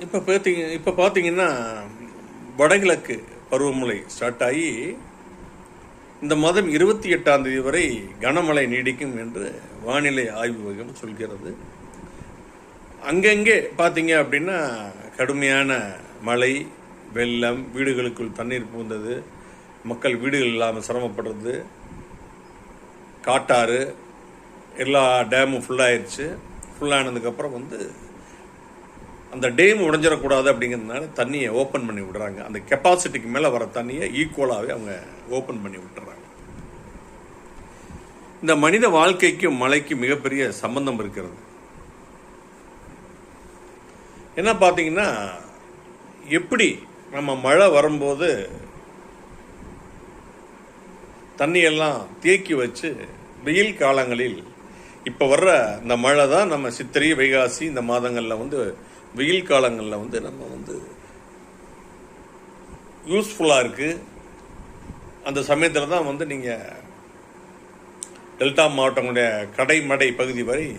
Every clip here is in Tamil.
இப்போ பார்த்தீங்கன்னா வடகிழக்கு பருவமழை ஸ்டார்ட் ஆகி இந்த மாதம் 28ஆம் தேதி வரை கனமழை நீடிக்கும் என்று வானிலை ஆய்வு மையம் சொல்கிறது. அங்கங்கே பார்த்தீங்க அப்படின்னா கடுமையான மழை, வெள்ளம், வீடுகளுக்குள் தண்ணீர் புகுந்தது, மக்கள் வீடுகள் இல்லாமல் சிரமப்படுறது, காட்டாறு எல்லா டேமும் ஃபுல்லாகிடுச்சு. ஃபுல்லானதுக்கப்புறம் அந்த டேம் உடைஞ்சிடக்கூடாது அப்படிங்கிறதுனால தண்ணியை ஓப்பன் பண்ணி விடுறாங்க. அந்த கெப்பாசிட்டிக்கு மேலே வர தண்ணியை ஈக்குவலாகவே அவங்க ஓப்பன் பண்ணி விட்டுறாங்க. இந்த மனித வாழ்க்கைக்கும் மழைக்கும் மிகப்பெரிய சம்பந்தம் இருக்கிறது. என்ன பார்த்தீங்கன்னா, எப்படி நம்ம மழை வரும்போது தண்ணியெல்லாம் தேக்கி வச்சு வெயில் காலங்களில் இப்போ வர்ற இந்த மழை தான் நம்ம சித்திரை, வைகாசி இந்த மாதங்களில் வெயில் காலங்களில் நம்ம யூஸ்ஃபுல்லாக இருக்குது. அந்த சமயத்தில் தான் நீங்கள் டெல்டா மாவட்டங்களுடைய கடைமடை பகுதி வரை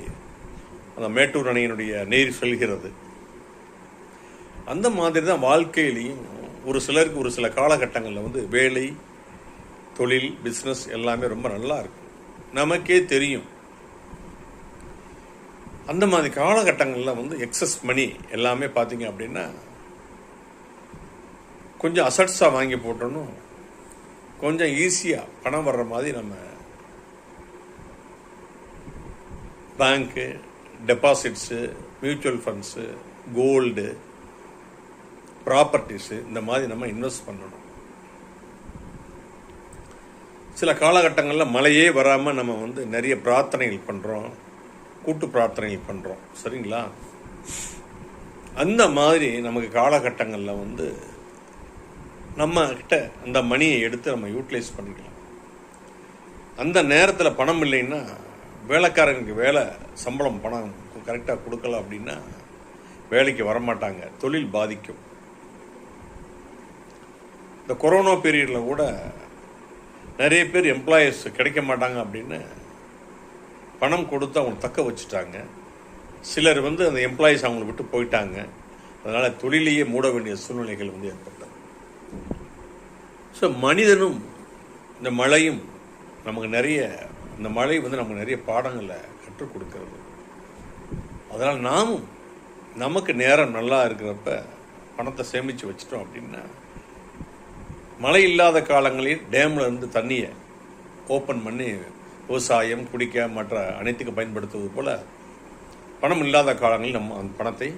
அந்த மேட்டூர் அணையினுடைய நீர் செல்கிறது. அந்த மாதிரி தான் வாழ்க்கையிலையும் ஒரு சிலருக்கு ஒரு சில காலகட்டங்களில் வேலை, தொழில், பிஸ்னஸ் எல்லாமே ரொம்ப நல்லா இருக்கும். நமக்கே தெரியும். அந்த மாதிரி காலகட்டங்களில் எக்ஸஸ் மணி எல்லாமே பார்த்தீங்க அப்படின்னா கொஞ்சம் அசட்ஸாக வாங்கி போட்டோன்னு கொஞ்சம் ஈஸியாக பணம் வர்ற மாதிரி நம்ம bank, deposits, mutual funds, gold, properties இந்த மாதிரி நம்ம இன்வெஸ்ட் பண்ணணும். சில காலகட்டங்களில் மழையே வராமல் நம்ம நிறைய பிரார்த்தனைகள் பண்ணுறோம், கூட்டு பிரார்த்தனைகள் பண்ணுறோம். சரிங்களா? அந்த மாதிரி நமக்கு காலகட்டங்களில் நம்ம கிட்ட அந்த மணியை எடுத்து நம்ம யூட்டிலைஸ் பண்ணிக்கலாம். அந்த நேரத்தில் பணம் இல்லைன்னா வேலைக்காரங்களுக்கு வேலை சம்பளம் பணம் கரெக்டாக கொடுக்கல அப்படின்னா வேலைக்கு வரமாட்டாங்க, தொழில் பாதிக்கும். இந்த கொரோனா பீரியடில் கூட நிறைய பேர் எம்ப்ளாயீஸ் கிடைக்க மாட்டாங்க அப்படின்னு பணம் கொடுத்து அவங்க தக்க வச்சுட்டாங்க. சிலர் அந்த எம்ப்ளாயீஸ் அவங்களை விட்டு போயிட்டாங்க. அதனால் தொழிலையே மூட வேண்டிய சூழ்நிலைகள் ஏற்பட்டது. ஸோ மனிதனும் இந்த மழையும் இந்த மழை நமக்கு நிறைய பாடங்களை கற்றுக் கொடுக்கிறது. அதனால் நாமும் நமக்கு நேரம் நல்லா இருக்கிறப்ப பணத்தை சேமித்து வச்சிட்டோம் அப்படின்னா மழை இல்லாத காலங்களில் டேமில் இருந்து தண்ணியை ஓப்பன் பண்ணி விவசாயம், குடிக்க, மற்ற அனைத்துக்கு பயன்படுத்துவது போல் பணம் இல்லாத காலங்களில் நம்ம அந்த பணத்தை